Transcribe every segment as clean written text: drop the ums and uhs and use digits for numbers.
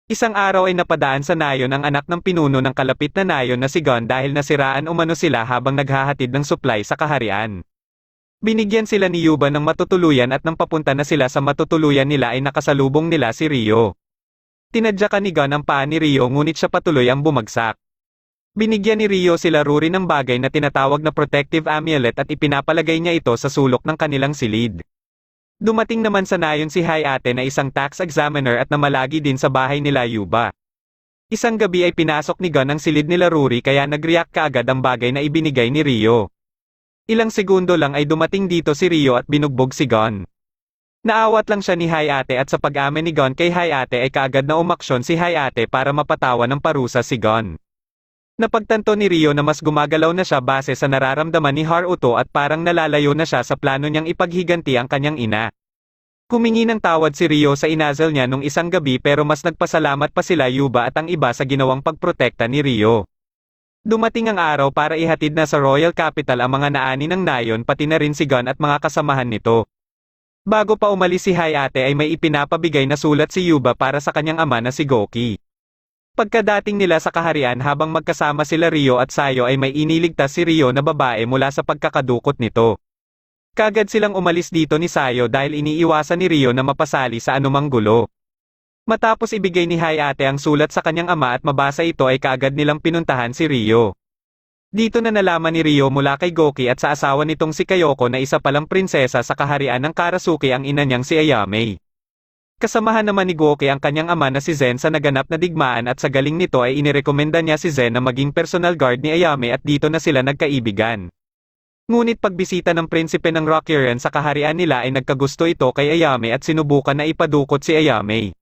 Isang araw ay napadaan sa nayon ang anak ng pinuno ng kalapit na nayon na si Gon dahil nasiraan umano sila habang naghahatid ng supply sa kaharian. Binigyan sila ni Yuba ng matutuluyan at nang papunta na sila sa matutuluyan nila ay nakasalubong nila si Rio. Tinadyakan ni Gon ang paa ni Rio ngunit siya patuloy ang bumagsak. Binigyan ni Rio sila Ruri ng bagay na tinatawag na protective amulet at ipinapalagay niya ito sa sulok ng kanilang silid. Dumating naman sa nayon si Hayate na isang tax examiner at namalagi din sa bahay nila Yuba. Isang gabi ay pinasok ni Gon ang silid nila Ruri kaya nag-react kaagad ang bagay na ibinigay ni Rio. Ilang segundo lang ay dumating dito si Rio at binugbog si Gon. Naawat lang siya ni Hayate at sa pag-amin ni Gon kay Hayate ay kaagad na umaksyon si Hayate para mapatawan ng parusa si Gon. Napagtanto ni Rio na mas gumagalaw na siya base sa nararamdaman ni Haruto at parang nalalayo na siya sa plano niyang ipaghiganti ang kanyang ina. Humingi ng tawad si Rio sa inasal niya nung isang gabi pero mas nagpasalamat pa sila Yuba at ang iba sa ginawang pagprotekta ni Rio. Dumating ang araw para ihatid na sa Royal Capital ang mga naani ng nayon pati na rin si Gon at mga kasamahan nito. Bago pa umalis si Hayate ay may ipinapabigay na sulat si Yuba para sa kanyang ama na si Goki. Pagkadating nila sa kaharian habang magkasama sila Rio at Sayo ay may iniligtas si Rio na babae mula sa pagkakadukot nito. Kagad silang umalis dito ni Sayo dahil iniiwasan ni Rio na mapasali sa anumang gulo. Matapos ibigay ni Hayate ang sulat sa kanyang ama at mabasa ito ay kaagad nilang pinuntahan si Rio. Dito na nalaman ni Rio mula kay Goki at sa asawa nitong si Kayoko na isa palang prinsesa sa kaharian ng Karasuki ang ina niyang si Ayame. Kasamahan naman ni Goki ang kanyang ama na si Zen sa naganap na digmaan at sa galing nito ay inirekomenda niya si Zen na maging personal guard ni Ayame at dito na sila nagkaibigan. Ngunit pagbisita ng prinsipe ng Rockerian sa kaharian nila ay nagkagusto ito kay Ayame at sinubukan na ipadukot si Ayame.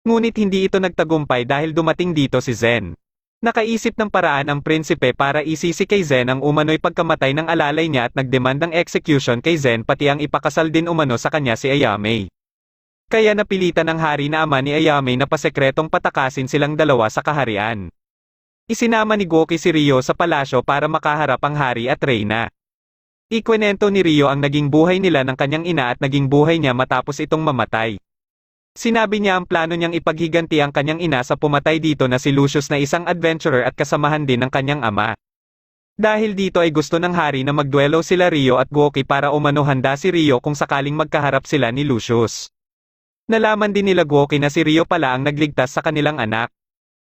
Ngunit hindi ito nagtagumpay dahil dumating dito si Zen. Nakaisip ng paraan ang prinsipe para isisi kay Zen ang umano'y pagkamatay ng alalay niya at nagdemand ng execution kay Zen pati ang ipakasal din umano sa kanya si Ayame. Kaya napilitan ng hari na ama ni Ayame na pasekretong patakasin silang dalawa sa kaharian. Isinama ni Goki si Rio sa palasyo para makaharap ang hari at reyna. Ikwento ni Rio ang naging buhay nila ng kanyang ina at naging buhay niya matapos itong mamatay. Sinabi niya ang plano niyang ipaghiganti ang kanyang ina sa pumatay dito na si Lucius na isang adventurer at kasamahan din ng kanyang ama. Dahil dito ay gusto ng hari na magduelo sila Rio at Goki para umano handa si Rio kung sakaling magkaharap sila ni Lucius. Nalaman din nila Goki na si Rio pala ang nagligtas sa kanilang anak.